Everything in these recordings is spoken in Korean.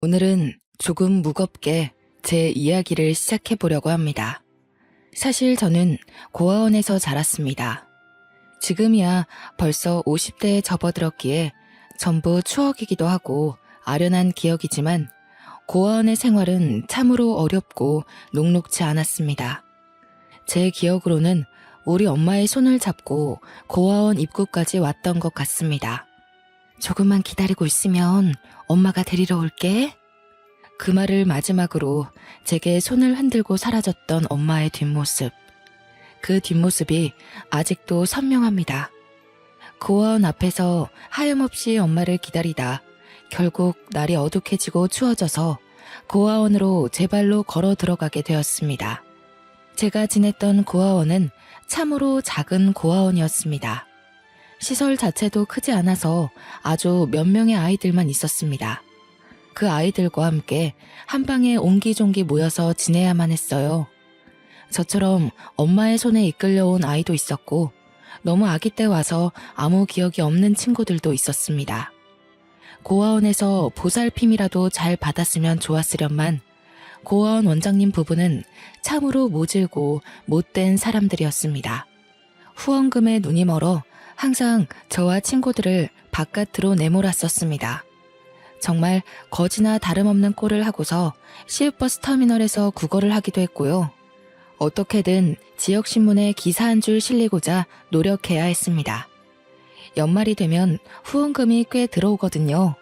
오늘은 조금 무겁게 제 이야기를 시작해 보려고 합니다. 사실 저는 고아원에서 자랐습니다. 지금이야 벌써 50대에 접어들었기에 전부 추억이기도 하고 아련한 기억이지만 고아원의 생활은 참으로 어렵고 녹록지 않았습니다. 제 기억으로는 우리 엄마의 손을 잡고 고아원 입구까지 왔던 것 같습니다. 조금만 기다리고 있으면 엄마가 데리러 올게. 그 말을 마지막으로 제게 손을 흔들고 사라졌던 엄마의 뒷모습. 그 뒷모습이 아직도 선명합니다. 고아원 앞에서 하염없이 엄마를 기다리다 결국 날이 어둑해지고 추워져서 고아원으로 제 발로 걸어 들어가게 되었습니다. 제가 지냈던 고아원은 참으로 작은 고아원이었습니다. 시설 자체도 크지 않아서 아주 몇 명의 아이들만 있었습니다. 그 아이들과 함께 한 방에 옹기종기 모여서 지내야만 했어요. 저처럼 엄마의 손에 이끌려온 아이도 있었고 너무 아기 때 와서 아무 기억이 없는 친구들도 있었습니다. 고아원에서 보살핌이라도 잘 받았으면 좋았으련만 고아원 원장님 부부는 참으로 모질고 못된 사람들이었습니다. 후원금에 눈이 멀어 항상 저와 친구들을 바깥으로 내몰았었습니다. 정말 거지나 다름없는 꼴을 하고서 시외버스 터미널에서 구걸을 하기도 했고요. 어떻게든 지역신문에 기사 한 줄 실리고자 노력해야 했습니다. 연말이 되면 후원금이 꽤 들어오거든요.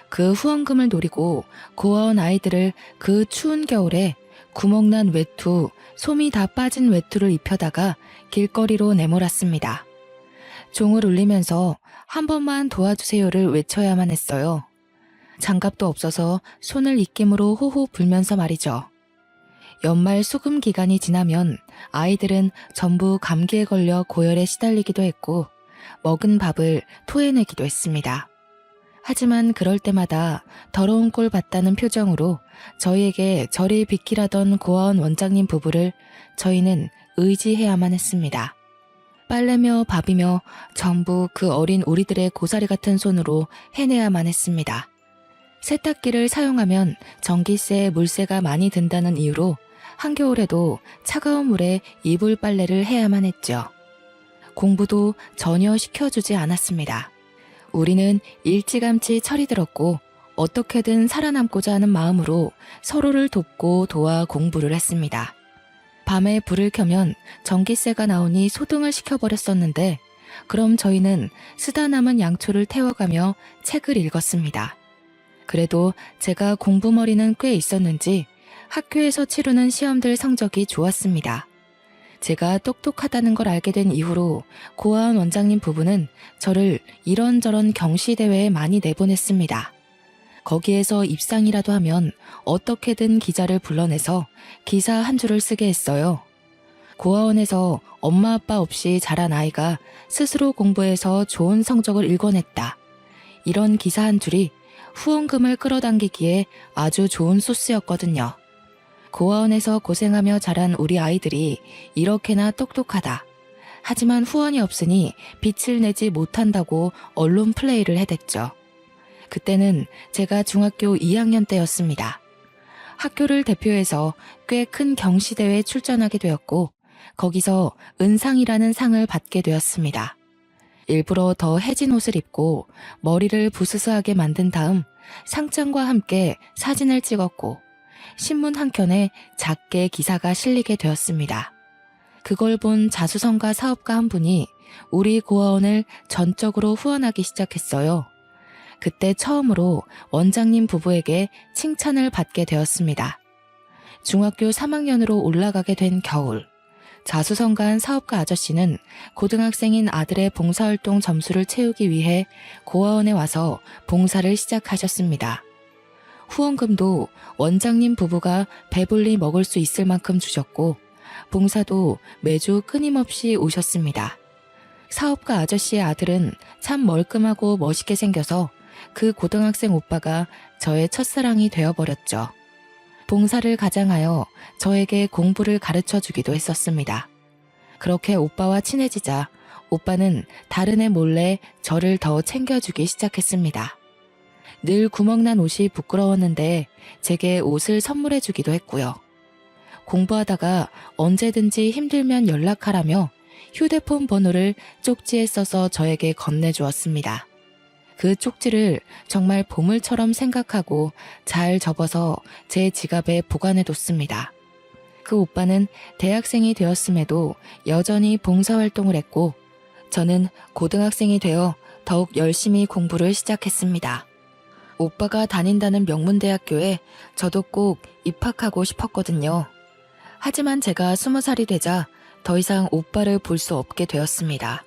그 후원금을 노리고 고아원 아이들을 그 추운 겨울에 구멍난 외투, 솜이 다 빠진 외투를 입혀다가 길거리로 내몰았습니다. 종을 울리면서 한 번만 도와주세요를 외쳐야만 했어요. 장갑도 없어서 손을 입김으로 호호 불면서 말이죠. 연말 수금 기간이 지나면 아이들은 전부 감기에 걸려 고열에 시달리기도 했고 먹은 밥을 토해내기도 했습니다. 하지만 그럴 때마다 더러운 꼴 봤다는 표정으로 저희에게 저리 비키라던 고아원 원장님 부부를 저희는 의지해야만 했습니다. 빨래며 밥이며 전부 그 어린 우리들의 고사리 같은 손으로 해내야만 했습니다. 세탁기를 사용하면 전기세, 물세가 많이 든다는 이유로 한겨울에도 차가운 물에 이불 빨래를 해야만 했죠. 공부도 전혀 시켜주지 않았습니다. 우리는 일찌감치 철이 들었고 어떻게든 살아남고자 하는 마음으로 서로를 돕고 도와 공부를 했습니다. 밤에 불을 켜면 전기세가 나오니 소등을 시켜버렸었는데 그럼 저희는 쓰다 남은 양초를 태워가며 책을 읽었습니다. 그래도 제가 공부머리는 꽤 있었는지 학교에서 치르는 시험들 성적이 좋았습니다. 제가 똑똑하다는 걸 알게 된 이후로 고아원 원장님 부부는 저를 이런저런 경시대회에 많이 내보냈습니다. 거기에서 입상이라도 하면 어떻게든 기자를 불러내서 기사 한 줄을 쓰게 했어요. 고아원에서 엄마 아빠 없이 자란 아이가 스스로 공부해서 좋은 성적을 일궈냈다. 이런 기사 한 줄이 후원금을 끌어당기기에 아주 좋은 소스였거든요. 고아원에서 고생하며 자란 우리 아이들이 이렇게나 똑똑하다. 하지만 후원이 없으니 빛을 내지 못한다고 언론 플레이를 해댔죠. 그때는 제가 중학교 2학년 때였습니다. 학교를 대표해서 꽤 큰 경시대회에 출전하게 되었고 거기서 은상이라는 상을 받게 되었습니다. 일부러 더 해진 옷을 입고 머리를 부스스하게 만든 다음 상장과 함께 사진을 찍었고 신문 한 켠에 작게 기사가 실리게 되었습니다. 그걸 본 자수성가 사업가 한 분이 우리 고아원을 전적으로 후원하기 시작했어요. 그때 처음으로 원장님 부부에게 칭찬을 받게 되었습니다. 중학교 3학년으로 올라가게 된 겨울, 자수성가한 사업가 아저씨는 고등학생인 아들의 봉사활동 점수를 채우기 위해 고아원에 와서 봉사를 시작하셨습니다. 후원금도 원장님 부부가 배불리 먹을 수 있을 만큼 주셨고 봉사도 매주 끊임없이 오셨습니다. 사업가 아저씨의 아들은 참 멀끔하고 멋있게 생겨서 그 고등학생 오빠가 저의 첫사랑이 되어버렸죠. 봉사를 가장하여 저에게 공부를 가르쳐 주기도 했었습니다. 그렇게 오빠와 친해지자 오빠는 다른 애 몰래 저를 더 챙겨주기 시작했습니다. 늘 구멍난 옷이 부끄러웠는데 제게 옷을 선물해 주기도 했고요. 공부하다가 언제든지 힘들면 연락하라며 휴대폰 번호를 쪽지에 써서 저에게 건네주었습니다. 그 쪽지를 정말 보물처럼 생각하고 잘 접어서 제 지갑에 보관해뒀습니다. 그 오빠는 대학생이 되었음에도 여전히 봉사활동을 했고 저는 고등학생이 되어 더욱 열심히 공부를 시작했습니다. 오빠가 다닌다는 명문대학교에 저도 꼭 입학하고 싶었거든요. 하지만 제가 20살이 되자 더 이상 오빠를 볼 수 없게 되었습니다.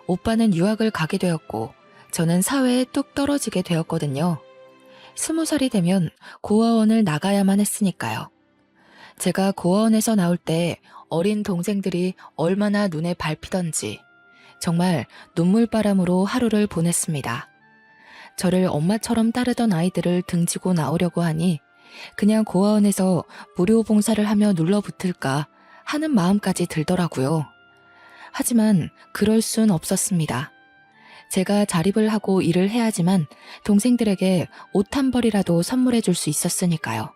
오빠는 유학을 가게 되었고 저는 사회에 뚝 떨어지게 되었거든요. 20살이 되면 고아원을 나가야만 했으니까요. 제가 고아원에서 나올 때 어린 동생들이 얼마나 눈에 밟히던지 정말 눈물바람으로 하루를 보냈습니다. 저를 엄마처럼 따르던 아이들을 등지고 나오려고 하니 그냥 고아원에서 무료 봉사를 하며 눌러붙을까 하는 마음까지 들더라고요. 하지만 그럴 순 없었습니다. 제가 자립을 하고 일을 해야지만 동생들에게 옷 한 벌이라도 선물해 줄 수 있었으니까요.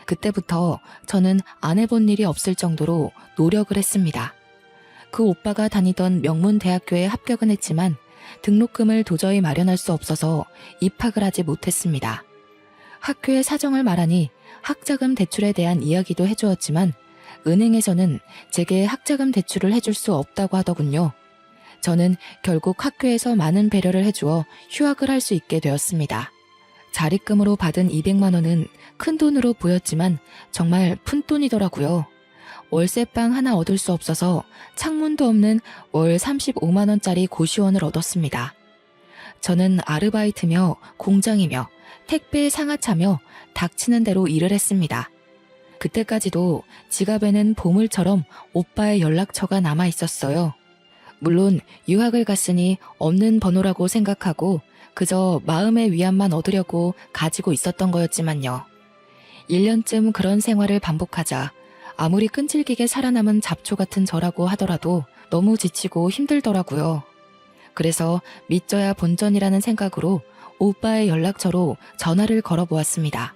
그때부터 저는 안 해본 일이 없을 정도로 노력을 했습니다. 그 오빠가 다니던 명문대학교에 합격은 했지만 등록금을 도저히 마련할 수 없어서 입학을 하지 못했습니다. 학교의 사정을 말하니 학자금 대출에 대한 이야기도 해주었지만 은행에서는 제게 학자금 대출을 해줄 수 없다고 하더군요. 저는 결국 학교에서 많은 배려를 해주어 휴학을 할 수 있게 되었습니다. 자립금으로 받은 200만 원은 큰 돈으로 보였지만 정말 푼돈이더라고요. 월세방 하나 얻을 수 없어서 창문도 없는 월 35만 원짜리 고시원을 얻었습니다. 저는 아르바이트며 공장이며 택배 상하차며 닥치는 대로 일을 했습니다. 그때까지도 지갑에는 보물처럼 오빠의 연락처가 남아 있었어요. 물론 유학을 갔으니 없는 번호라고 생각하고 그저 마음의 위안만 얻으려고 가지고 있었던 거였지만요. 1년쯤 그런 생활을 반복하자 아무리 끈질기게 살아남은 잡초 같은 저라고 하더라도 너무 지치고 힘들더라고요. 그래서 믿져야 본전이라는 생각으로 오빠의 연락처로 전화를 걸어보았습니다.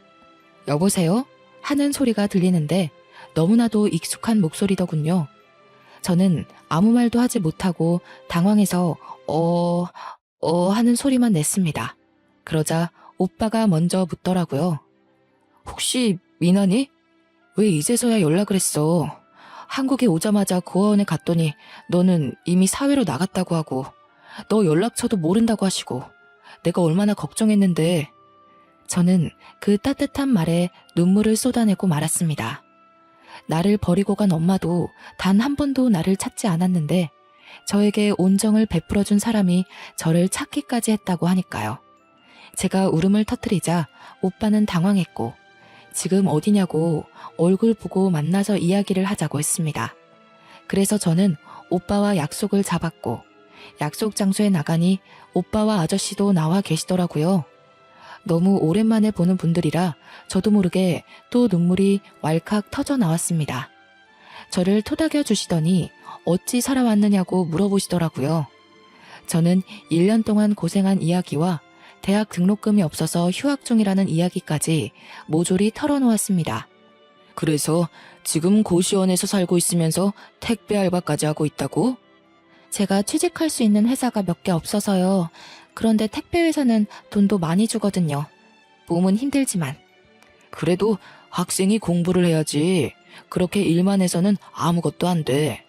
여보세요? 하는 소리가 들리는데 너무나도 익숙한 목소리더군요. 저는 아무 말도 하지 못하고 당황해서 하는 소리만 냈습니다. 그러자 오빠가 먼저 묻더라고요. 혹시 미나니? 왜 이제서야 연락을 했어? 한국에 오자마자 고아원에 갔더니 너는 이미 사회로 나갔다고 하고 너 연락처도 모른다고 하시고 내가 얼마나 걱정했는데. 저는 그 따뜻한 말에 눈물을 쏟아내고 말았습니다. 나를 버리고 간 엄마도 단 한 번도 나를 찾지 않았는데 저에게 온정을 베풀어준 사람이 저를 찾기까지 했다고 하니까요. 제가 울음을 터뜨리자 오빠는 당황했고 지금 어디냐고 얼굴 보고 만나서 이야기를 하자고 했습니다. 그래서 저는 오빠와 약속을 잡았고 약속 장소에 나가니 오빠와 아저씨도 나와 계시더라고요. 너무 오랜만에 보는 분들이라 저도 모르게 또 눈물이 왈칵 터져 나왔습니다. 저를 토닥여 주시더니 어찌 살아왔느냐고 물어보시더라고요. 저는 1년 동안 고생한 이야기와 대학 등록금이 없어서 휴학 중이라는 이야기까지 모조리 털어놓았습니다. 그래서 지금 고시원에서 살고 있으면서 택배 알바까지 하고 있다고? 제가 취직할 수 있는 회사가 몇 개 없어서요. 그런데 택배 회사는 돈도 많이 주거든요. 몸은 힘들지만. 그래도 학생이 공부를 해야지. 그렇게 일만 해서는 아무것도 안 돼.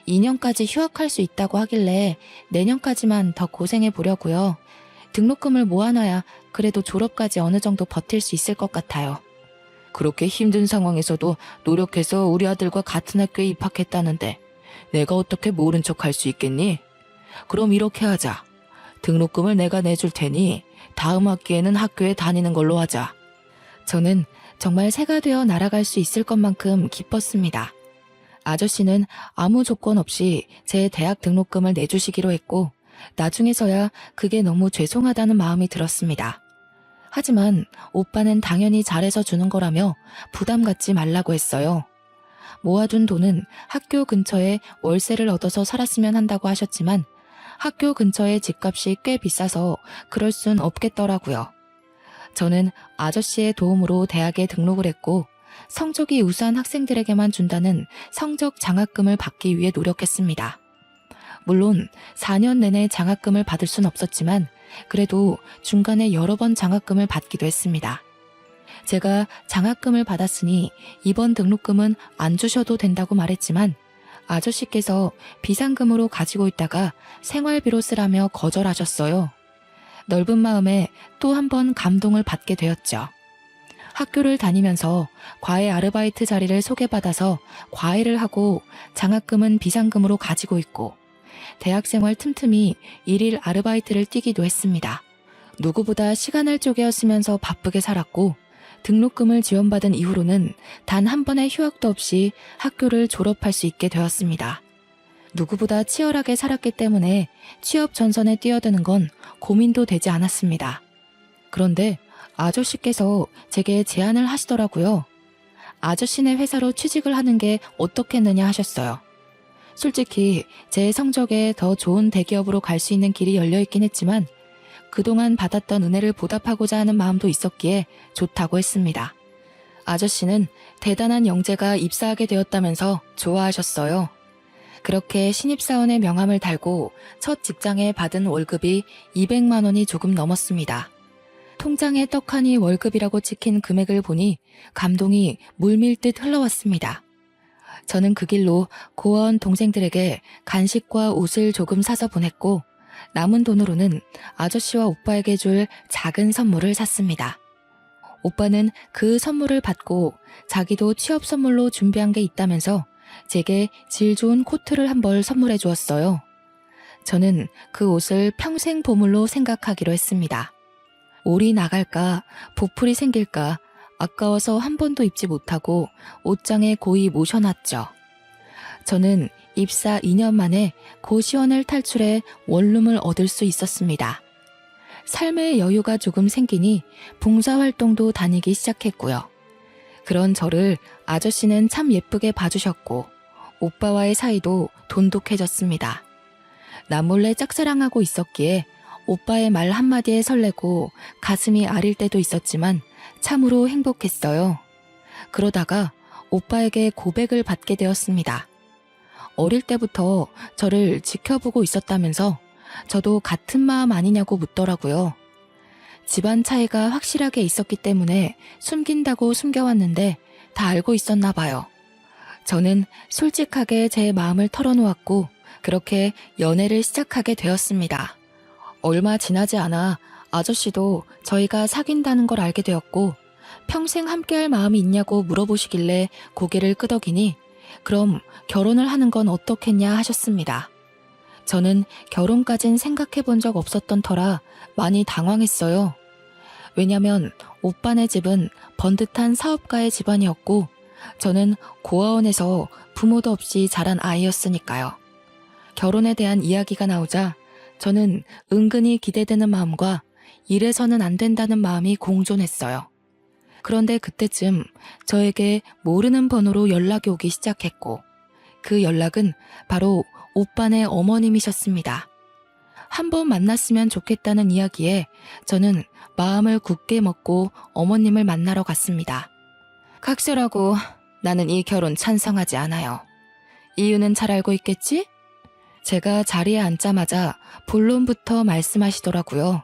2년까지 휴학할 수 있다고 하길래 내년까지만 더 고생해 보려고요. 등록금을 모아놔야 그래도 졸업까지 어느 정도 버틸 수 있을 것 같아요. 그렇게 힘든 상황에서도 노력해서 우리 아들과 같은 학교에 입학했다는데 내가 어떻게 모른 척 할 수 있겠니? 그럼 이렇게 하자. 등록금을 내가 내줄 테니 다음 학기에는 학교에 다니는 걸로 하자. 저는 정말 새가 되어 날아갈 수 있을 것만큼 기뻤습니다. 아저씨는 아무 조건 없이 제 대학 등록금을 내주시기로 했고 나중에서야 그게 너무 죄송하다는 마음이 들었습니다. 하지만 오빠는 당연히 잘해서 주는 거라며 부담 갖지 말라고 했어요. 모아둔 돈은 학교 근처에 월세를 얻어서 살았으면 한다고 하셨지만 학교 근처의 집값이 꽤 비싸서 그럴 순 없겠더라고요. 저는 아저씨의 도움으로 대학에 등록을 했고 성적이 우수한 학생들에게만 준다는 성적 장학금을 받기 위해 노력했습니다. 물론 4년 내내 장학금을 받을 순 없었지만 그래도 중간에 여러 번 장학금을 받기도 했습니다. 제가 장학금을 받았으니 이번 등록금은 안 주셔도 된다고 말했지만 아저씨께서 비상금으로 가지고 있다가 생활비로 쓰라며 거절하셨어요. 넓은 마음에 또 한 번 감동을 받게 되었죠. 학교를 다니면서 과외 아르바이트 자리를 소개받아서 과외를 하고 장학금은 비상금으로 가지고 있고 대학생활 틈틈이 일일 아르바이트를 뛰기도 했습니다. 누구보다 시간을 쪼개 쓰면서 바쁘게 살았고 등록금을 지원받은 이후로는 단 한 번의 휴학도 없이 학교를 졸업할 수 있게 되었습니다. 누구보다 치열하게 살았기 때문에 취업 전선에 뛰어드는 건 고민도 되지 않았습니다. 그런데 아저씨께서 제게 제안을 하시더라고요. 아저씨네 회사로 취직을 하는 게 어떻겠느냐 하셨어요. 솔직히 제 성적에 더 좋은 대기업으로 갈 수 있는 길이 열려있긴 했지만 그동안 받았던 은혜를 보답하고자 하는 마음도 있었기에 좋다고 했습니다. 아저씨는 대단한 영재가 입사하게 되었다면서 좋아하셨어요. 그렇게 신입사원의 명함을 달고 첫 직장에 받은 월급이 200만 원이 조금 넘었습니다. 통장에 떡하니 월급이라고 찍힌 금액을 보니 감동이 물밀듯 흘러왔습니다. 저는 그 길로 고아원 동생들에게 간식과 옷을 조금 사서 보냈고 남은 돈으로는 아저씨와 오빠에게 줄 작은 선물을 샀습니다. 오빠는 그 선물을 받고 자기도 취업 선물로 준비한 게 있다면서 제게 질 좋은 코트를 한 벌 선물해 주었어요. 저는 그 옷을 평생 보물로 생각하기로 했습니다. 올이 나갈까, 보풀이 생길까 아까워서 한 번도 입지 못하고 옷장에 고이 모셔놨죠. 저는 입사 2년 만에 고시원을 탈출해 원룸을 얻을 수 있었습니다. 삶의 여유가 조금 생기니 봉사활동도 다니기 시작했고요. 그런 저를 아저씨는 참 예쁘게 봐주셨고 오빠와의 사이도 돈독해졌습니다. 남몰래 짝사랑하고 있었기에 오빠의 말 한마디에 설레고 가슴이 아릴 때도 있었지만 참으로 행복했어요. 그러다가 오빠에게 고백을 받게 되었습니다. 어릴 때부터 저를 지켜보고 있었다면서 저도 같은 마음 아니냐고 묻더라고요. 집안 차이가 확실하게 있었기 때문에 숨긴다고 숨겨왔는데 다 알고 있었나 봐요. 저는 솔직하게 제 마음을 털어놓았고 그렇게 연애를 시작하게 되었습니다. 얼마 지나지 않아 아저씨도 저희가 사귄다는 걸 알게 되었고 평생 함께할 마음이 있냐고 물어보시길래 고개를 끄덕이니 그럼 결혼을 하는 건 어떻겠냐 하셨습니다. 저는 결혼까진 생각해 본 적 없었던 터라 많이 당황했어요. 왜냐면 오빠네 집은 번듯한 사업가의 집안이었고 저는 고아원에서 부모도 없이 자란 아이였으니까요. 결혼에 대한 이야기가 나오자 저는 은근히 기대되는 마음과 이래서는 안 된다는 마음이 공존했어요. 그런데 그때쯤 저에게 모르는 번호로 연락이 오기 시작했고 그 연락은 바로 오빠네 어머님이셨습니다. 한번 만났으면 좋겠다는 이야기에 저는 마음을 굳게 먹고 어머님을 만나러 갔습니다. 각설하고 나는 이 결혼 찬성하지 않아요. 이유는 잘 알고 있겠지? 제가 자리에 앉자마자 본론부터 말씀하시더라고요.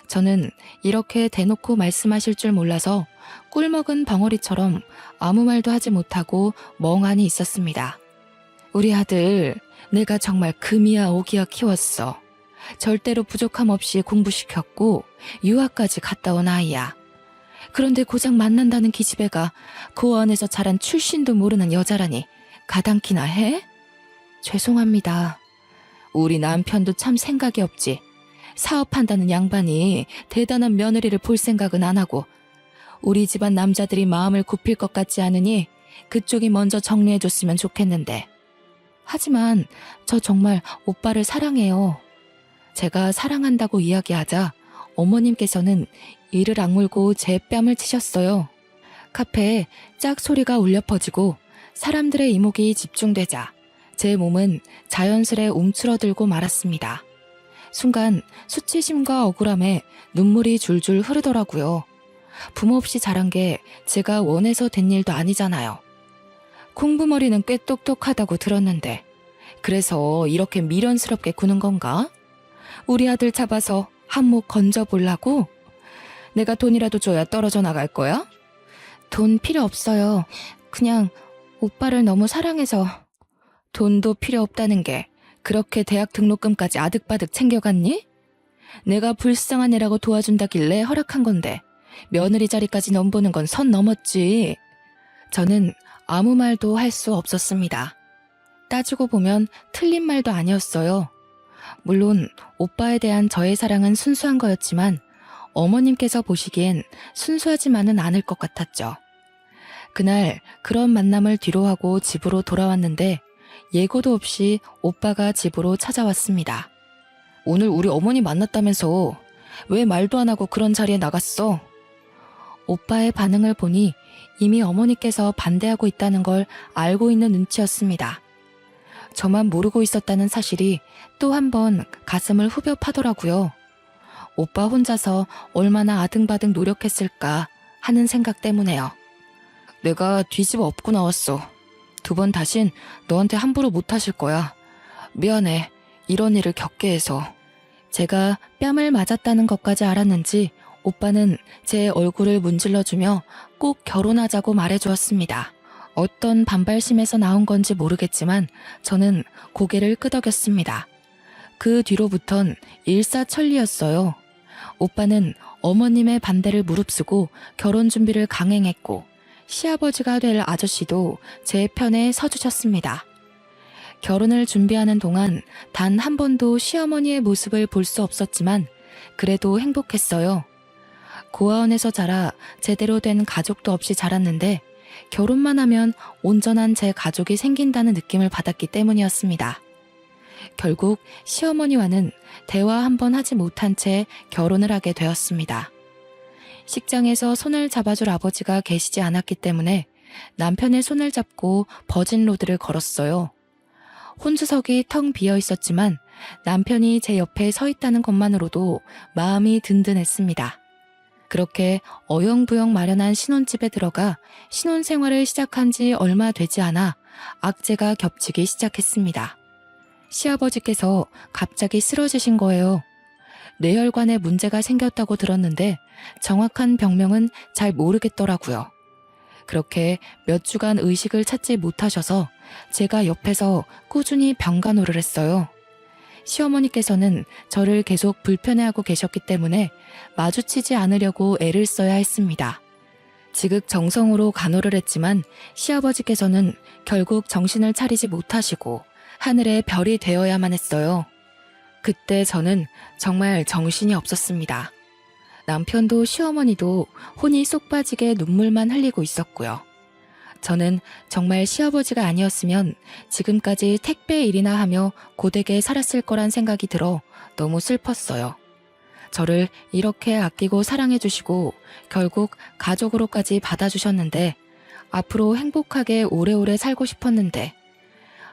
저는 이렇게 대놓고 말씀하실 줄 몰라서 꿀먹은 벙어리처럼 아무 말도 하지 못하고 멍하니 있었습니다. 우리 아들 내가 정말 금이야 오기야 키웠어. 절대로 부족함 없이 공부시켰고 유학까지 갔다 온 아이야. 그런데 고작 만난다는 기집애가 고아원에서 자란 출신도 모르는 여자라니 가당키나 해? 죄송합니다. 우리 남편도 참 생각이 없지. 사업한다는 양반이 대단한 며느리를 볼 생각은 안 하고 우리 집안 남자들이 마음을 굽힐 것 같지 않으니 그쪽이 먼저 정리해줬으면 좋겠는데. 하지만 저 정말 오빠를 사랑해요. 제가 사랑한다고 이야기하자 어머님께서는 이를 악물고 제 뺨을 치셨어요. 카페에 짝 소리가 울려 퍼지고 사람들의 이목이 집중되자 제 몸은 자연스레 움츠러들고 말았습니다. 순간 수치심과 억울함에 눈물이 줄줄 흐르더라고요. 부모 없이 자란 게 제가 원해서 된 일도 아니잖아요. 콩부머리는 꽤 똑똑하다고 들었는데 그래서 이렇게 미련스럽게 구는 건가? 우리 아들 잡아서 한몫 건져보려고? 내가 돈이라도 줘야 떨어져 나갈 거야? 돈 필요 없어요. 그냥 오빠를 너무 사랑해서. 돈도 필요 없다는 게 그렇게 대학 등록금까지 아득바득 챙겨갔니? 내가 불쌍한 애라고 도와준다길래 허락한 건데 며느리 자리까지 넘보는 건 선 넘었지. 저는 아무 말도 할 수 없었습니다. 따지고 보면 틀린 말도 아니었어요. 물론 오빠에 대한 저의 사랑은 순수한 거였지만 어머님께서 보시기엔 순수하지만은 않을 것 같았죠. 그날 그런 만남을 뒤로하고 집으로 돌아왔는데 예고도 없이 오빠가 집으로 찾아왔습니다. 오늘 우리 어머니 만났다면서 왜 말도 안 하고 그런 자리에 나갔어? 오빠의 반응을 보니 이미 어머니께서 반대하고 있다는 걸 알고 있는 눈치였습니다. 저만 모르고 있었다는 사실이 또 한 번 가슴을 후벼 파더라고요. 오빠 혼자서 얼마나 아등바등 노력했을까 하는 생각 때문에요. 내가 뒤집어 엎고 나왔어. 2번 다신 너한테 함부로 못하실 거야. 미안해. 이런 일을 겪게 해서. 제가 뺨을 맞았다는 것까지 알았는지 오빠는 제 얼굴을 문질러주며 꼭 결혼하자고 말해주었습니다. 어떤 반발심에서 나온 건지 모르겠지만 저는 고개를 끄덕였습니다. 그 뒤로부턴 일사천리였어요. 오빠는 어머님의 반대를 무릅쓰고 결혼 준비를 강행했고 시아버지가 될 아저씨도 제 편에 서주셨습니다. 결혼을 준비하는 동안 단 한 번도 시어머니의 모습을 볼 수 없었지만 그래도 행복했어요. 고아원에서 자라 제대로 된 가족도 없이 자랐는데 결혼만 하면 온전한 제 가족이 생긴다는 느낌을 받았기 때문이었습니다. 결국 시어머니와는 대화 한 번 하지 못한 채 결혼을 하게 되었습니다. 식장에서 손을 잡아줄 아버지가 계시지 않았기 때문에 남편의 손을 잡고 버진로드를 걸었어요. 혼주석이 텅 비어 있었지만 남편이 제 옆에 서 있다는 것만으로도 마음이 든든했습니다. 그렇게 어영부영 마련한 신혼집에 들어가 신혼생활을 시작한 지 얼마 되지 않아 악재가 겹치기 시작했습니다. 시아버지께서 갑자기 쓰러지신 거예요. 뇌혈관에 문제가 생겼다고 들었는데 정확한 병명은 잘 모르겠더라고요. 그렇게 몇 주간 의식을 찾지 못하셔서 제가 옆에서 꾸준히 병간호를 했어요. 시어머니께서는 저를 계속 불편해하고 계셨기 때문에 마주치지 않으려고 애를 써야 했습니다. 지극정성으로 간호를 했지만 시아버지께서는 결국 정신을 차리지 못하시고 하늘의 별이 되어야만 했어요. 그때 저는 정말 정신이 없었습니다. 남편도 시어머니도 혼이 쏙 빠지게 눈물만 흘리고 있었고요. 저는 정말 시아버지가 아니었으면 지금까지 택배 일이나 하며 고되게 살았을 거란 생각이 들어 너무 슬펐어요. 저를 이렇게 아끼고 사랑해주시고 결국 가족으로까지 받아주셨는데 앞으로 행복하게 오래오래 살고 싶었는데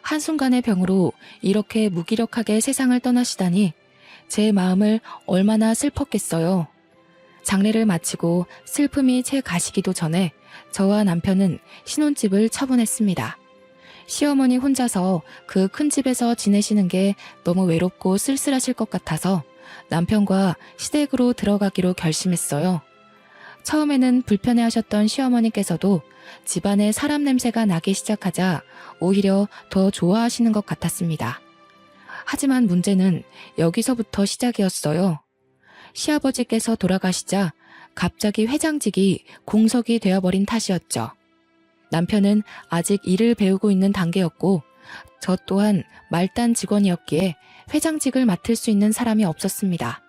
한순간의 병으로 이렇게 무기력하게 세상을 떠나시다니 제 마음을 얼마나 슬펐겠어요. 장례를 마치고 슬픔이 채 가시기도 전에 저와 남편은 신혼집을 처분했습니다. 시어머니 혼자서 그 큰 집에서 지내시는 게 너무 외롭고 쓸쓸하실 것 같아서 남편과 시댁으로 들어가기로 결심했어요. 처음에는 불편해하셨던 시어머니께서도 집안에 사람 냄새가 나기 시작하자 오히려 더 좋아하시는 것 같았습니다. 하지만 문제는 여기서부터 시작이었어요. 시아버지께서 돌아가시자 갑자기 회장직이 공석이 되어버린 탓이었죠. 남편은 아직 일을 배우고 있는 단계였고 저 또한 말단 직원이었기에 회장직을 맡을 수 있는 사람이 없었습니다.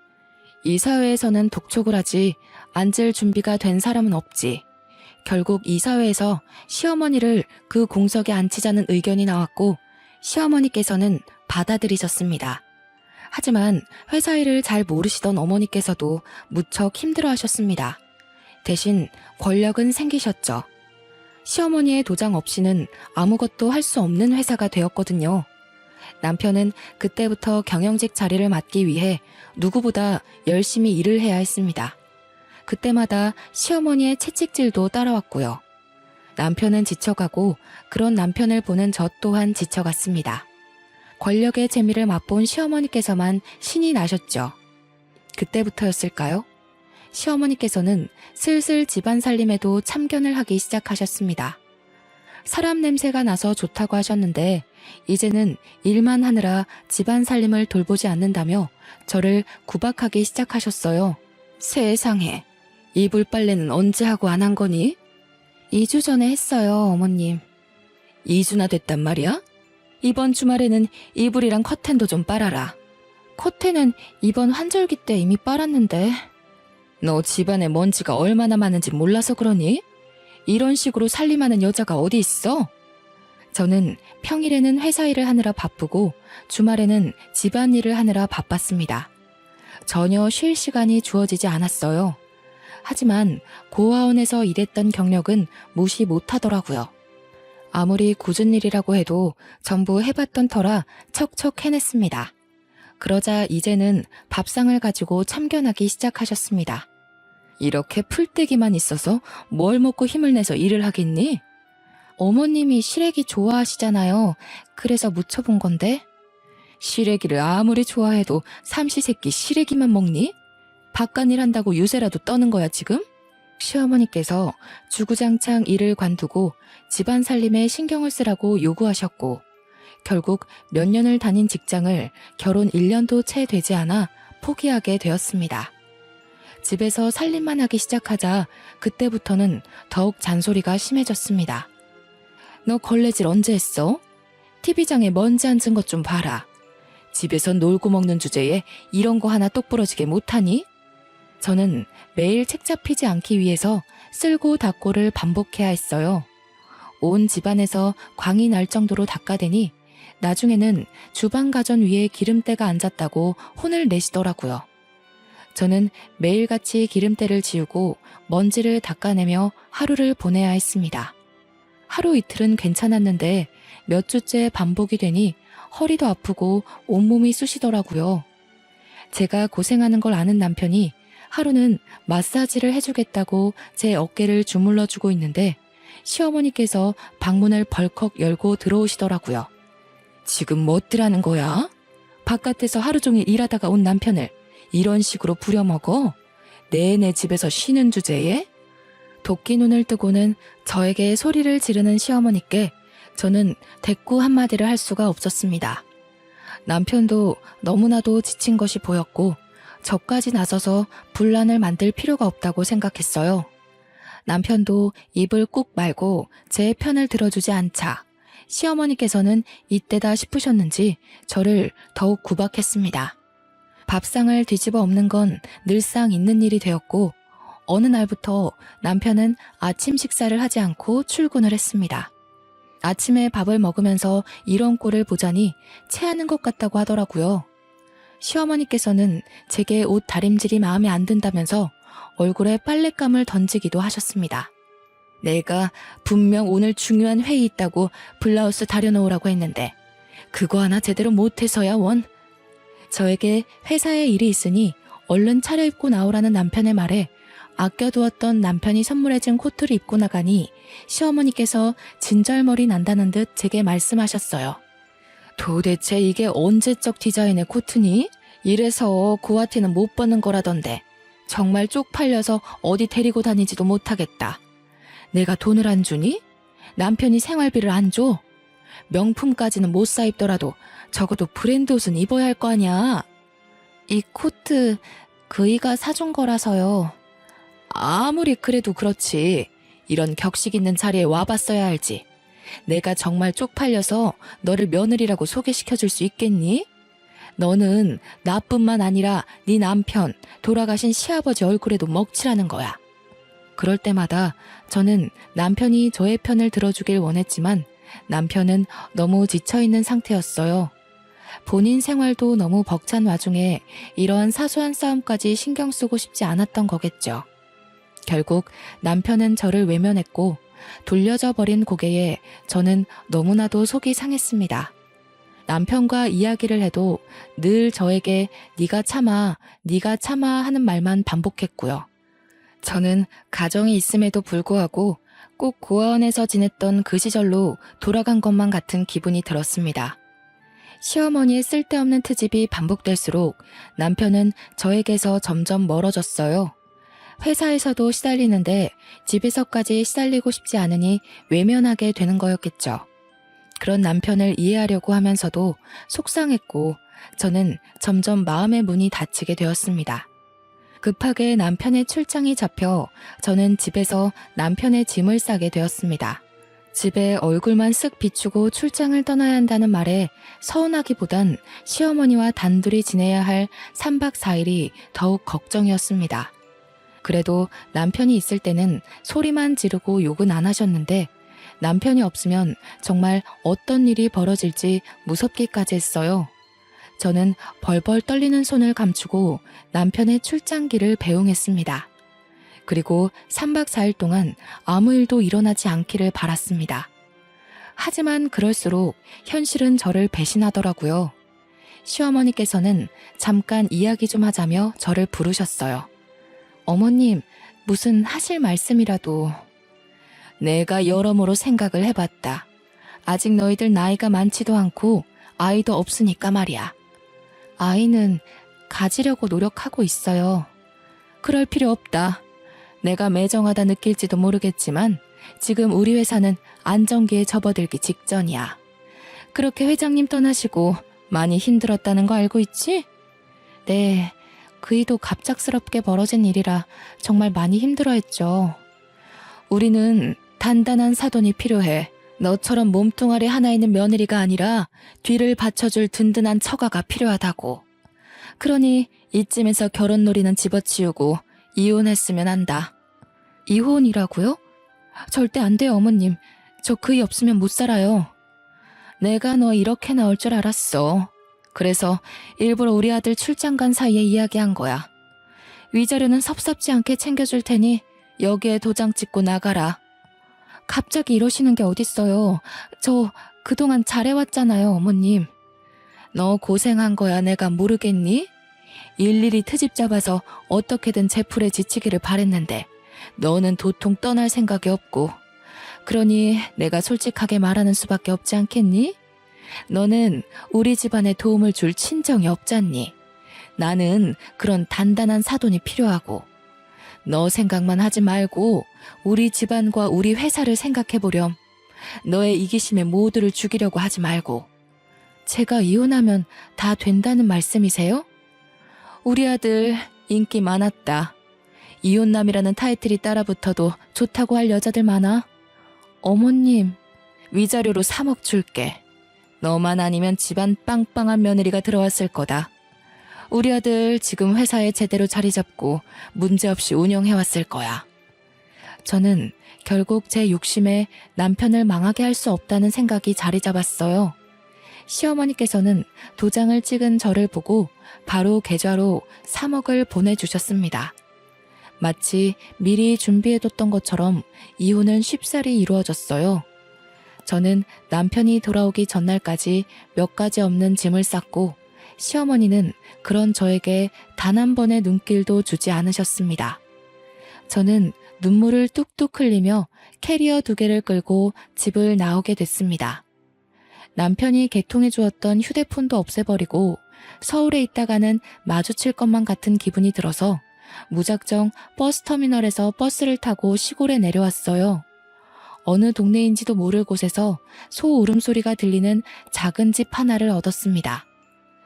이 사회에서는 독촉을 하지 앉을 준비가 된 사람은 없지. 결국 이 사회에서 시어머니를 그 공석에 앉히자는 의견이 나왔고 시어머니께서는 받아들이셨습니다. 하지만 회사 일을 잘 모르시던 어머니께서도 무척 힘들어하셨습니다. 대신 권력은 생기셨죠. 시어머니의 도장 없이는 아무것도 할 수 없는 회사가 되었거든요. 남편은 그때부터 경영직 자리를 맡기 위해 누구보다 열심히 일을 해야 했습니다. 그때마다 시어머니의 채찍질도 따라왔고요. 남편은 지쳐가고 그런 남편을 보는 저 또한 지쳐갔습니다. 권력의 재미를 맛본 시어머니께서만 신이 나셨죠. 그때부터였을까요? 시어머니께서는 슬슬 집안 살림에도 참견을 하기 시작하셨습니다. 사람 냄새가 나서 좋다고 하셨는데 이제는 일만 하느라 집안 살림을 돌보지 않는다며 저를 구박하기 시작하셨어요. 세상에, 이불 빨래는 언제 하고 안 한 거니? 2주 전에 했어요, 어머님. 2주나 됐단 말이야? 이번 주말에는 이불이랑 커튼도 좀 빨아라. 커튼은 이번 환절기 때 이미 빨았는데. 너 집안에 먼지가 얼마나 많은지 몰라서 그러니? 이런 식으로 살림하는 여자가 어디 있어? 저는 평일에는 회사 일을 하느라 바쁘고 주말에는 집안일을 하느라 바빴습니다. 전혀 쉴 시간이 주어지지 않았어요. 하지만 고아원에서 일했던 경력은 무시 못하더라고요. 아무리 굳은 일이라고 해도 전부 해봤던 터라 척척 해냈습니다. 그러자 이제는 밥상을 가지고 참견하기 시작하셨습니다. 이렇게 풀떼기만 있어서 뭘 먹고 힘을 내서 일을 하겠니? 어머님이 시래기 좋아하시잖아요. 그래서 무쳐본 건데. 시래기를 아무리 좋아해도 삼시세끼 시래기만 먹니? 바깥일 한다고 유세라도 떠는 거야 지금? 시어머니께서 주구장창 일을 관두고 집안 살림에 신경을 쓰라고 요구하셨고 결국 몇 년을 다닌 직장을 결혼 1년도 채 되지 않아 포기하게 되었습니다. 집에서 살림만 하기 시작하자 그때부터는 더욱 잔소리가 심해졌습니다. 너 걸레질 언제 했어? TV장에 먼지 앉은 것 좀 봐라. 집에서 놀고 먹는 주제에 이런 거 하나 똑부러지게 못하니? 저는 매일 책 잡히지 않기 위해서 쓸고 닦고를 반복해야 했어요. 온 집안에서 광이 날 정도로 닦아대니 나중에는 주방 가전 위에 기름때가 앉았다고 혼을 내시더라고요. 저는 매일같이 기름때를 지우고 먼지를 닦아내며 하루를 보내야 했습니다. 하루 이틀은 괜찮았는데 몇 주째 반복이 되니 허리도 아프고 온몸이 쑤시더라고요. 제가 고생하는 걸 아는 남편이 하루는 마사지를 해주겠다고 제 어깨를 주물러주고 있는데 시어머니께서 방문을 벌컥 열고 들어오시더라고요. 지금 뭐어뜨라는 거야? 바깥에서 하루 종일 일하다가 온 남편을 이런 식으로 부려먹어? 내내 집에서 쉬는 주제에? 도끼 눈을 뜨고는 저에게 소리를 지르는 시어머니께 저는 대꾸 한마디를 할 수가 없었습니다. 남편도 너무나도 지친 것이 보였고 저까지 나서서 분란을 만들 필요가 없다고 생각했어요. 남편도 입을 꾹 말고 제 편을 들어주지 않자 시어머니께서는 이때다 싶으셨는지 저를 더욱 구박했습니다. 밥상을 뒤집어 엎는 건 늘상 있는 일이 되었고 어느 날부터 남편은 아침 식사를 하지 않고 출근을 했습니다. 아침에 밥을 먹으면서 이런 꼴을 보자니 체하는 것 같다고 하더라고요. 시어머니께서는 제게 옷 다림질이 마음에 안 든다면서 얼굴에 빨랫감을 던지기도 하셨습니다. 내가 분명 오늘 중요한 회의 있다고 블라우스 다려놓으라고 했는데 그거 하나 제대로 못해서야 원. 저에게 회사에 일이 있으니 얼른 차려입고 나오라는 남편의 말에 아껴두었던 남편이 선물해준 코트를 입고 나가니 시어머니께서 진절머리 난다는 듯 제게 말씀하셨어요. 도대체 이게 언제적 디자인의 코트니? 이래서 고아티는 못 버는 거라던데 정말 쪽팔려서 어디 데리고 다니지도 못하겠다. 내가 돈을 안 주니? 남편이 생활비를 안 줘? 명품까지는 못 사 입더라도 적어도 브랜드 옷은 입어야 할 거 아니야. 이 코트 그이가 사준 거라서요. 아무리 그래도 그렇지. 이런 격식 있는 자리에 와봤어야 알지. 내가 정말 쪽팔려서 너를 며느리라고 소개시켜줄 수 있겠니? 너는 나뿐만 아니라 네 남편, 돌아가신 시아버지 얼굴에도 먹칠하는 거야. 그럴 때마다 저는 남편이 저의 편을 들어주길 원했지만 남편은 너무 지쳐있는 상태였어요. 본인 생활도 너무 벅찬 와중에 이런 사소한 싸움까지 신경 쓰고 싶지 않았던 거겠죠. 결국 남편은 저를 외면했고 돌려져 버린 고개에 저는 너무나도 속이 상했습니다. 남편과 이야기를 해도 늘 저에게 네가 참아 하는 말만 반복했고요. 저는 가정이 있음에도 불구하고 꼭 고아원에서 지냈던 그 시절로 돌아간 것만 같은 기분이 들었습니다. 시어머니의 쓸데없는 트집이 반복될수록 남편은 저에게서 점점 멀어졌어요. 회사에서도 시달리는데 집에서까지 시달리고 싶지 않으니 외면하게 되는 거였겠죠. 그런 남편을 이해하려고 하면서도 속상했고 저는 점점 마음의 문이 닫히게 되었습니다. 급하게 남편의 출장이 잡혀 저는 집에서 남편의 짐을 싸게 되었습니다. 집에 얼굴만 쓱 비추고 출장을 떠나야 한다는 말에 서운하기보단 시어머니와 단둘이 지내야 할 3박 4일이 더욱 걱정이었습니다. 그래도 남편이 있을 때는 소리만 지르고 욕은 안 하셨는데 남편이 없으면 정말 어떤 일이 벌어질지 무섭기까지 했어요. 저는 벌벌 떨리는 손을 감추고 남편의 출장기를 배웅했습니다. 그리고 3박 4일 동안 아무 일도 일어나지 않기를 바랐습니다. 하지만 그럴수록 현실은 저를 배신하더라고요. 시어머니께서는 잠깐 이야기 좀 하자며 저를 부르셨어요. 어머님, 무슨 하실 말씀이라도. 내가 여러모로 생각을 해봤다. 아직 너희들 나이가 많지도 않고 아이도 없으니까 말이야. 아이는 가지려고 노력하고 있어요. 그럴 필요 없다. 내가 매정하다 느낄지도 모르겠지만 지금 우리 회사는 안정기에 접어들기 직전이야. 그렇게 회장님 떠나시고 많이 힘들었다는 거 알고 있지? 네, 그이도 갑작스럽게 벌어진 일이라 정말 많이 힘들어했죠. 우리는 단단한 사돈이 필요해. 너처럼 몸뚱아리 하나 있는 며느리가 아니라 뒤를 받쳐줄 든든한 처가가 필요하다고. 그러니 이쯤에서 결혼놀이는 집어치우고 이혼했으면 한다. 이혼이라고요? 절대 안 돼요, 어머님. 저 그이 없으면 못 살아요. 내가 너 이렇게 나올 줄 알았어. 그래서 일부러 우리 아들 출장 간 사이에 이야기한 거야. 위자료는 섭섭지 않게 챙겨줄 테니 여기에 도장 찍고 나가라. 갑자기 이러시는 게 어딨어요. 저 그동안 잘해왔잖아요, 어머님. 너 고생한 거야 내가 모르겠니? 일일이 트집 잡아서 어떻게든 제풀에 지치기를 바랬는데 너는 도통 떠날 생각이 없고 그러니 내가 솔직하게 말하는 수밖에 없지 않겠니? 너는 우리 집안에 도움을 줄 친정이 없잖니. 나는 그런 단단한 사돈이 필요하고 너 생각만 하지 말고 우리 집안과 우리 회사를 생각해보렴. 너의 이기심에 모두를 죽이려고 하지 말고. 제가 이혼하면 다 된다는 말씀이세요? 우리 아들 인기 많았다. 이혼남이라는 타이틀이 따라붙어도 좋다고 할 여자들 많아. 어머님, 위자료로 3억 줄게. 너만 아니면 집안 빵빵한 며느리가 들어왔을 거다. 우리 아들 지금 회사에 제대로 자리 잡고 문제없이 운영해왔을 거야. 저는 결국 제 욕심에 남편을 망하게 할 수 없다는 생각이 자리 잡았어요. 시어머니께서는 도장을 찍은 저를 보고 바로 계좌로 3억을 보내주셨습니다. 마치 미리 준비해뒀던 것처럼 이혼은 쉽사리 이루어졌어요. 저는 남편이 돌아오기 전날까지 몇 가지 없는 짐을 쌌고 시어머니는 그런 저에게 단 한 번의 눈길도 주지 않으셨습니다. 저는 눈물을 뚝뚝 흘리며 캐리어 2개를 끌고 집을 나오게 됐습니다. 남편이 개통해 주었던 휴대폰도 없애버리고 서울에 있다가는 마주칠 것만 같은 기분이 들어서 무작정 버스터미널에서 버스를 타고 시골에 내려왔어요. 어느 동네인지도 모를 곳에서 소 울음소리가 들리는 작은 집 하나를 얻었습니다.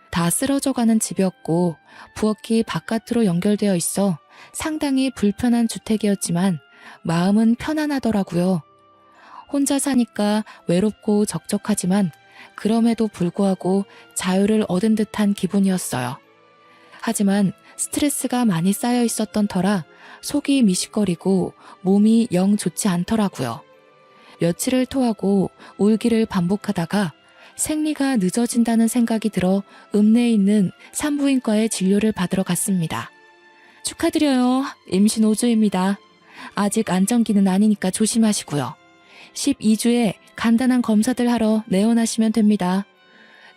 다 쓰러져가는 집이었고 부엌이 바깥으로 연결되어 있어 상당히 불편한 주택이었지만 마음은 편안하더라고요. 혼자 사니까 외롭고 적적하지만 그럼에도 불구하고 자유를 얻은 듯한 기분이었어요. 하지만 스트레스가 많이 쌓여 있었던 터라 속이 미식거리고 몸이 영 좋지 않더라고요. 며칠을 토하고 울기를 반복하다가 생리가 늦어진다는 생각이 들어 읍내에 있는 산부인과에 진료를 받으러 갔습니다. 축하드려요. 임신 5주입니다. 아직 안정기는 아니니까 조심하시고요. 12주에 간단한 검사들 하러 내원하시면 됩니다.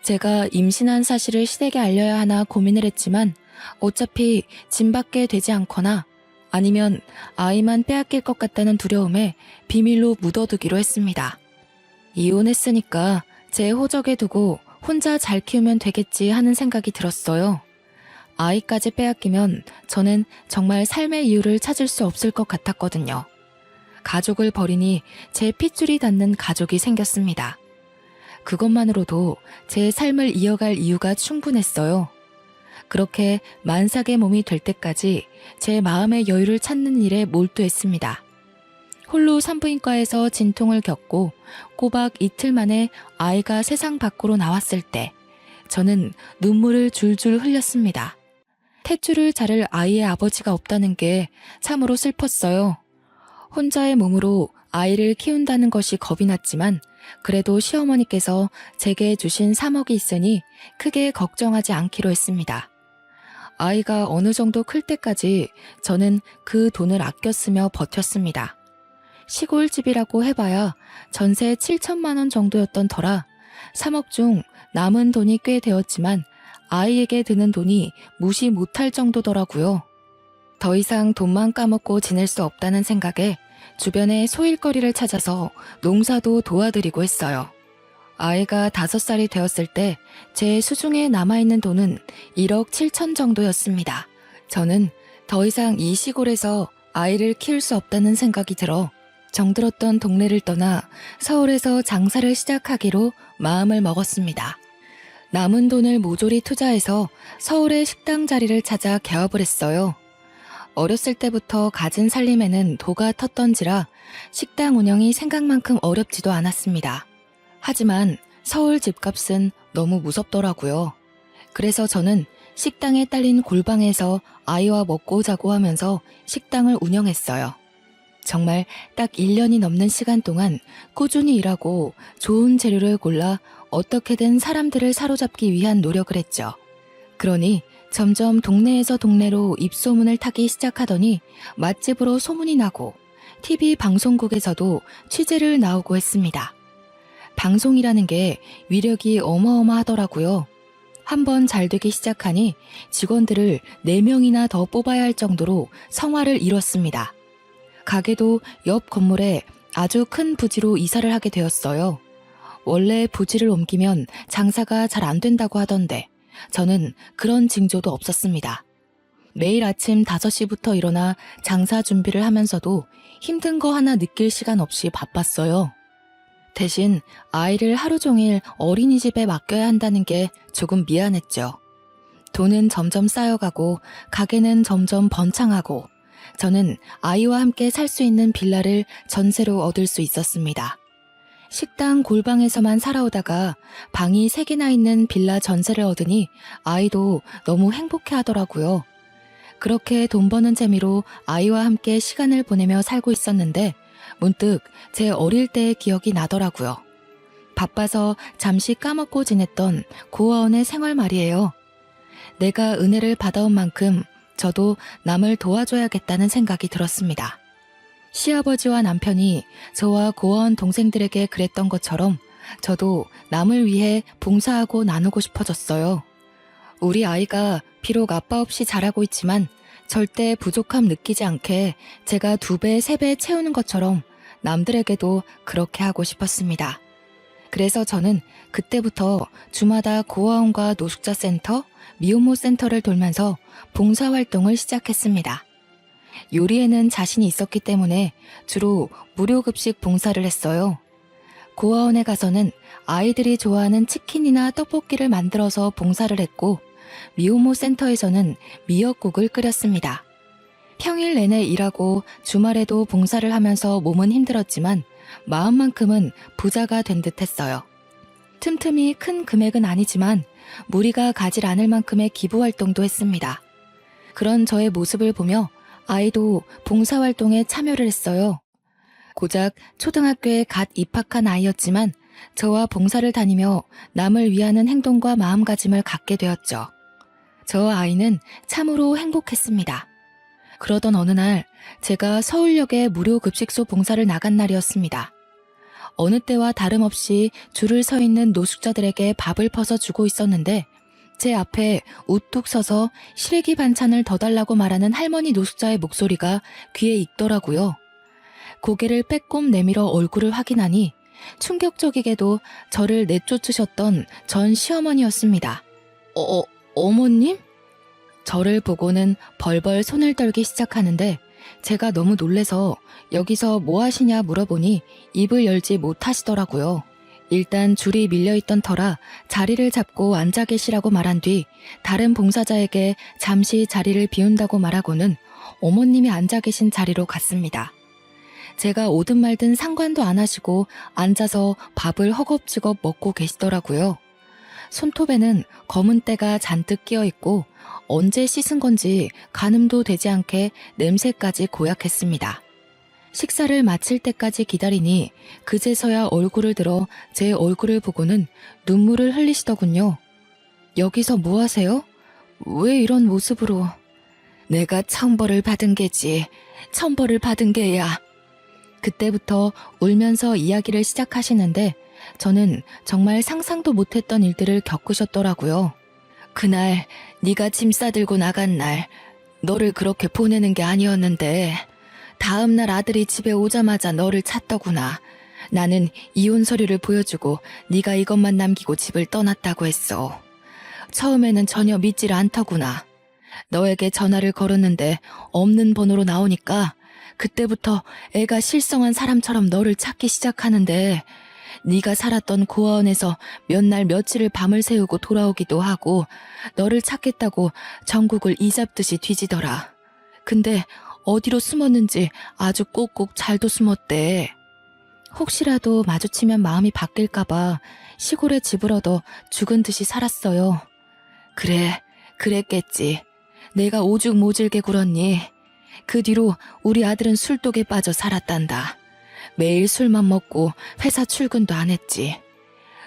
제가 임신한 사실을 시댁에 알려야 하나 고민을 했지만 어차피 짐 받게 되지 않거나 아니면 아이만 빼앗길 것 같다는 두려움에 비밀로 묻어두기로 했습니다. 이혼했으니까 제 호적에 두고 혼자 잘 키우면 되겠지 하는 생각이 들었어요. 아이까지 빼앗기면 저는 정말 삶의 이유를 찾을 수 없을 것 같았거든요. 가족을 버리니 제 핏줄이 닿는 가족이 생겼습니다. 그것만으로도 제 삶을 이어갈 이유가 충분했어요. 그렇게 만삭의 몸이 될 때까지 제 마음의 여유를 찾는 일에 몰두했습니다. 홀로 산부인과에서 진통을 겪고 꼬박 이틀 만에 아이가 세상 밖으로 나왔을 때 저는 눈물을 줄줄 흘렸습니다. 탯줄을 자를 아이의 아버지가 없다는 게 참으로 슬펐어요. 혼자의 몸으로 아이를 키운다는 것이 겁이 났지만 그래도 시어머니께서 제게 주신 3억이 있으니 크게 걱정하지 않기로 했습니다. 아이가 어느 정도 클 때까지 저는 그 돈을 아껴 쓰며 버텼습니다. 시골집이라고 해봐야 전세 7천만 원 정도였던 터라 3억 중 남은 돈이 꽤 되었지만 아이에게 드는 돈이 무시 못할 정도더라고요. 더 이상 돈만 까먹고 지낼 수 없다는 생각에 주변에 소일거리를 찾아서 농사도 도와드리고 했어요. 아이가 5살이 되었을 때 제 수중에 남아있는 돈은 1억 7천 정도였습니다. 저는 더 이상 이 시골에서 아이를 키울 수 없다는 생각이 들어 정들었던 동네를 떠나 서울에서 장사를 시작하기로 마음을 먹었습니다. 남은 돈을 모조리 투자해서 서울의 식당 자리를 찾아 개업을 했어요. 어렸을 때부터 가진 살림에는 도가 텄던지라 식당 운영이 생각만큼 어렵지도 않았습니다. 하지만 서울 집값은 너무 무섭더라고요. 그래서 저는 식당에 딸린 골방에서 아이와 먹고 자고 하면서 식당을 운영했어요. 정말 딱 1년이 넘는 시간 동안 꾸준히 일하고 좋은 재료를 골라 어떻게든 사람들을 사로잡기 위한 노력을 했죠. 그러니 점점 동네에서 동네로 입소문을 타기 시작하더니 맛집으로 소문이 나고 TV 방송국에서도 취재를 나오고 했습니다. 방송이라는 게 위력이 어마어마하더라고요. 한번 잘 되기 시작하니 직원들을 4명이나 더 뽑아야 할 정도로 성화를 이뤘습니다. 가게도 옆 건물에 아주 큰 부지로 이사를 하게 되었어요. 원래 부지를 옮기면 장사가 잘 안 된다고 하던데 저는 그런 징조도 없었습니다. 매일 아침 5시부터 일어나 장사 준비를 하면서도 힘든 거 하나 느낄 시간 없이 바빴어요. 대신 아이를 하루 종일 어린이집에 맡겨야 한다는 게 조금 미안했죠. 돈은 점점 쌓여가고 가게는 점점 번창하고 저는 아이와 함께 살 수 있는 빌라를 전세로 얻을 수 있었습니다. 식당 골방에서만 살아오다가 방이 3개나 있는 빌라 전세를 얻으니 아이도 너무 행복해 하더라고요. 그렇게 돈 버는 재미로 아이와 함께 시간을 보내며 살고 있었는데 문득 제 어릴 때의 기억이 나더라고요. 바빠서 잠시 까먹고 지냈던 고아원의 생활 말이에요. 내가 은혜를 받아온 만큼 저도 남을 도와줘야겠다는 생각이 들었습니다. 시아버지와 남편이 저와 고아원 동생들에게 그랬던 것처럼 저도 남을 위해 봉사하고 나누고 싶어졌어요. 우리 아이가 비록 아빠 없이 자라고 있지만 절대 부족함 느끼지 않게 제가 2배, 3배 채우는 것처럼 남들에게도 그렇게 하고 싶었습니다. 그래서 저는 그때부터 주마다 고아원과 노숙자 센터, 미혼모 센터를 돌면서 봉사활동을 시작했습니다. 요리에는 자신이 있었기 때문에 주로 무료급식 봉사를 했어요. 고아원에 가서는 아이들이 좋아하는 치킨이나 떡볶이를 만들어서 봉사를 했고 미혼모 센터에서는 미역국을 끓였습니다. 평일 내내 일하고 주말에도 봉사를 하면서 몸은 힘들었지만 마음만큼은 부자가 된 듯 했어요. 틈틈이 큰 금액은 아니지만 무리가 가질 않을 만큼의 기부활동도 했습니다. 그런 저의 모습을 보며 아이도 봉사활동에 참여를 했어요. 고작 초등학교에 갓 입학한 아이였지만 저와 봉사를 다니며 남을 위하는 행동과 마음가짐을 갖게 되었죠. 저 아이는 참으로 행복했습니다. 그러던 어느 날 제가 서울역에 무료 급식소 봉사를 나간 날이었습니다. 어느 때와 다름없이 줄을 서 있는 노숙자들에게 밥을 퍼서 주고 있었는데 제 앞에 우뚝 서서 시래기 반찬을 더 달라고 말하는 할머니 노숙자의 목소리가 귀에 익더라고요. 고개를 빼꼼 내밀어 얼굴을 확인하니 충격적이게도 저를 내쫓으셨던 전 시어머니였습니다. 어머님? 저를 보고는 벌벌 손을 떨기 시작하는데 제가 너무 놀래서 여기서 뭐 하시냐 물어보니 입을 열지 못하시더라고요. 일단 줄이 밀려있던 터라 자리를 잡고 앉아 계시라고 말한 뒤 다른 봉사자에게 잠시 자리를 비운다고 말하고는 어머님이 앉아 계신 자리로 갔습니다. 제가 오든 말든 상관도 안 하시고 앉아서 밥을 허겁지겁 먹고 계시더라고요. 손톱에는 검은 때가 잔뜩 끼어 있고 언제 씻은 건지 가늠도 되지 않게 냄새까지 고약했습니다. 식사를 마칠 때까지 기다리니 그제서야 얼굴을 들어 제 얼굴을 보고는 눈물을 흘리시더군요. 여기서 뭐 하세요? 왜 이런 모습으로? 내가 천벌을 받은 게지. 천벌을 받은 게야. 그때부터 울면서 이야기를 시작하시는데 저는 정말 상상도 못했던 일들을 겪으셨더라고요. 그날 네가 짐 싸들고 나간 날 너를 그렇게 보내는 게 아니었는데 다음 날 아들이 집에 오자마자 너를 찾더구나. 나는 이혼 서류를 보여주고 네가 이것만 남기고 집을 떠났다고 했어. 처음에는 전혀 믿지를 않더구나. 너에게 전화를 걸었는데 없는 번호로 나오니까 그때부터 애가 실성한 사람처럼 너를 찾기 시작하는데 네가 살았던 고아원에서 몇 날 며칠을 밤을 새우고 돌아오기도 하고 너를 찾겠다고 전국을 이잡듯이 뒤지더라. 근데 어디로 숨었는지 아주 꼭꼭 잘도 숨었대. 혹시라도 마주치면 마음이 바뀔까봐 시골에 집을 얻어 죽은 듯이 살았어요. 그래, 그랬겠지. 내가 오죽 모질게 굴었니. 그 뒤로 우리 아들은 술독에 빠져 살았단다. 매일 술만 먹고 회사 출근도 안 했지.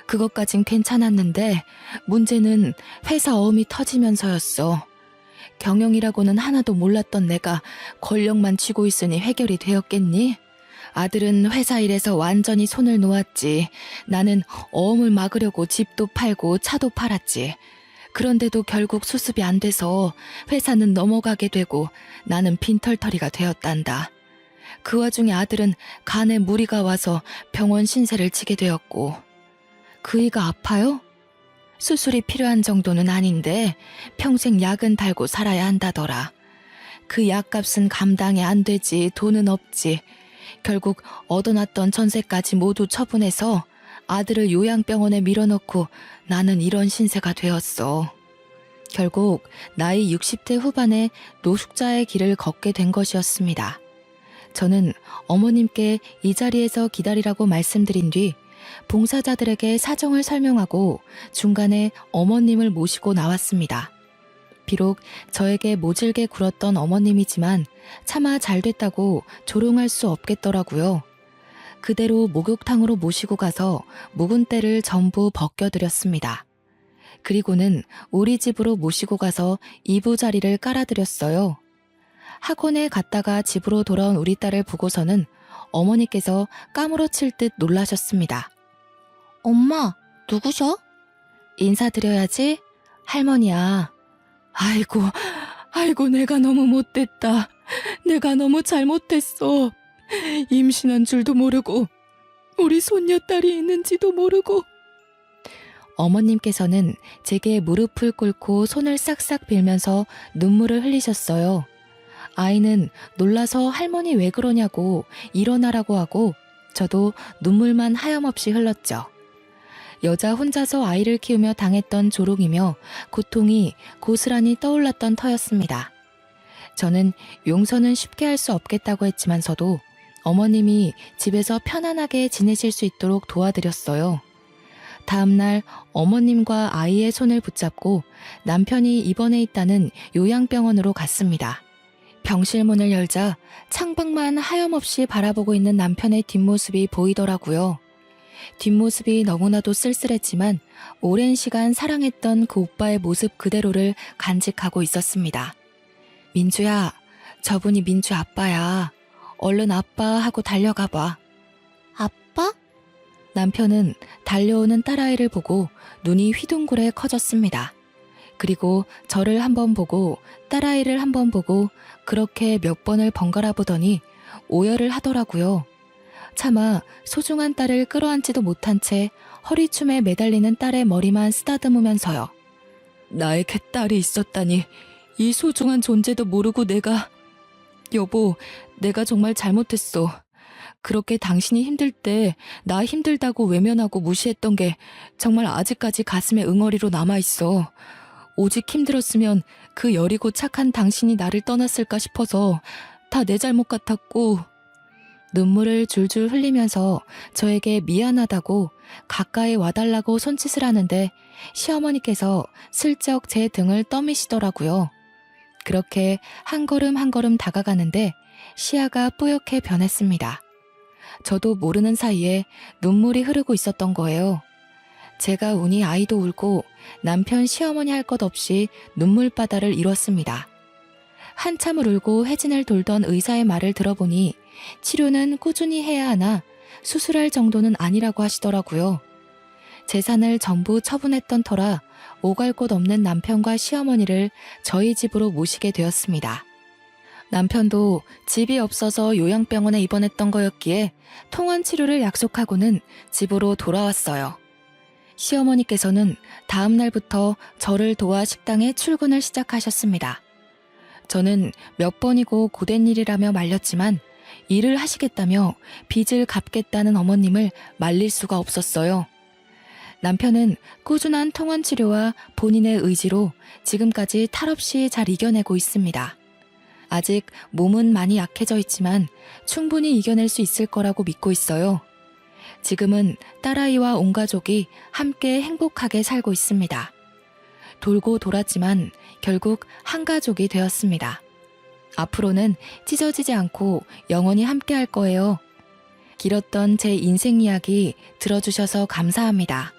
그것까진 괜찮았는데 문제는 회사 어음이 터지면서였어. 경영이라고는 하나도 몰랐던 내가 권력만 쥐고 있으니 해결이 되었겠니? 아들은 회사 일에서 완전히 손을 놓았지. 나는 어음을 막으려고 집도 팔고 차도 팔았지. 그런데도 결국 수습이 안 돼서 회사는 넘어가게 되고 나는 빈털터리가 되었단다. 그 와중에 아들은 간에 무리가 와서 병원 신세를 지게 되었고. 그이가 아파요? 수술이 필요한 정도는 아닌데 평생 약은 달고 살아야 한다더라. 그 약값은 감당이 안 되지. 돈은 없지. 결국 얻어놨던 전세까지 모두 처분해서 아들을 요양병원에 밀어넣고 나는 이런 신세가 되었어. 결국 나이 60대 후반에 노숙자의 길을 걷게 된 것이었습니다. 저는 어머님께 이 자리에서 기다리라고 말씀드린 뒤 봉사자들에게 사정을 설명하고 중간에 어머님을 모시고 나왔습니다. 비록 저에게 모질게 굴었던 어머님이지만 차마 잘 됐다고 조롱할 수 없겠더라고요. 그대로 목욕탕으로 모시고 가서 묵은 때를 전부 벗겨드렸습니다. 그리고는 우리 집으로 모시고 가서 이부자리를 깔아드렸어요. 학원에 갔다가 집으로 돌아온 우리 딸을 보고서는 어머니께서 까무러칠 듯 놀라셨습니다. 엄마, 누구셔? 인사드려야지. 할머니야. 아이고, 내가 너무 못됐다. 내가 너무 잘못했어. 임신한 줄도 모르고 우리 손녀딸이 있는지도 모르고. 어머님께서는 제게 무릎을 꿇고 손을 싹싹 빌면서 눈물을 흘리셨어요. 아이는 놀라서 할머니 왜 그러냐고 일어나라고 하고 저도 눈물만 하염없이 흘렀죠. 여자 혼자서 아이를 키우며 당했던 조롱이며 고통이 고스란히 떠올랐던 터였습니다. 저는 용서는 쉽게 할 수 없겠다고 했지만서도 어머님이 집에서 편안하게 지내실 수 있도록 도와드렸어요. 다음날 어머님과 아이의 손을 붙잡고 남편이 입원해 있다는 요양병원으로 갔습니다. 병실 문을 열자 창밖만 하염없이 바라보고 있는 남편의 뒷모습이 보이더라고요. 뒷모습이 너무나도 쓸쓸했지만 오랜 시간 사랑했던 그 오빠의 모습 그대로를 간직하고 있었습니다. 민주야, 저분이 민주 아빠야. 얼른 아빠 하고 달려가 봐. 아빠? 남편은 달려오는 딸아이를 보고 눈이 휘둥그레 커졌습니다. 그리고 저를 한번 보고 딸아이를 한번 보고 그렇게 몇 번을 번갈아 보더니 오열을 하더라고요. 차마 소중한 딸을 끌어안지도 못한 채 허리춤에 매달리는 딸의 머리만 쓰다듬으면서요. 나에게 딸이 있었다니, 이 소중한 존재도 모르고 내가... 여보, 내가 정말 잘못했어. 그렇게 당신이 힘들 때 나 힘들다고 외면하고 무시했던 게 정말 아직까지 가슴에 응어리로 남아있어. 오직 힘들었으면 그 여리고 착한 당신이 나를 떠났을까 싶어서 다 내 잘못 같았고. 눈물을 줄줄 흘리면서 저에게 미안하다고 가까이 와달라고 손짓을 하는데 시어머니께서 슬쩍 제 등을 떠미시더라고요. 그렇게 한 걸음 한 걸음 다가가는데 시야가 뿌옇게 변했습니다. 저도 모르는 사이에 눈물이 흐르고 있었던 거예요. 제가 우니 아이도 울고 남편 시어머니 할 것 없이 눈물바다를 이뤘습니다. 한참을 울고 회진을 돌던 의사의 말을 들어보니 치료는 꾸준히 해야 하나 수술할 정도는 아니라고 하시더라고요. 재산을 전부 처분했던 터라 오갈 곳 없는 남편과 시어머니를 저희 집으로 모시게 되었습니다. 남편도 집이 없어서 요양병원에 입원했던 거였기에 통원 치료를 약속하고는 집으로 돌아왔어요. 시어머니께서는 다음 날부터 저를 도와 식당에 출근을 시작하셨습니다. 저는 몇 번이고 고된 일이라며 말렸지만 일을 하시겠다며 빚을 갚겠다는 어머님을 말릴 수가 없었어요. 남편은 꾸준한 통원 치료와 본인의 의지로 지금까지 탈없이 잘 이겨내고 있습니다. 아직 몸은 많이 약해져 있지만 충분히 이겨낼 수 있을 거라고 믿고 있어요. 지금은 딸아이와 온 가족이 함께 행복하게 살고 있습니다. 돌고 돌았지만 결국 한 가족이 되었습니다. 앞으로는 찢어지지 않고 영원히 함께 할 거예요. 길었던 제 인생 이야기 들어주셔서 감사합니다.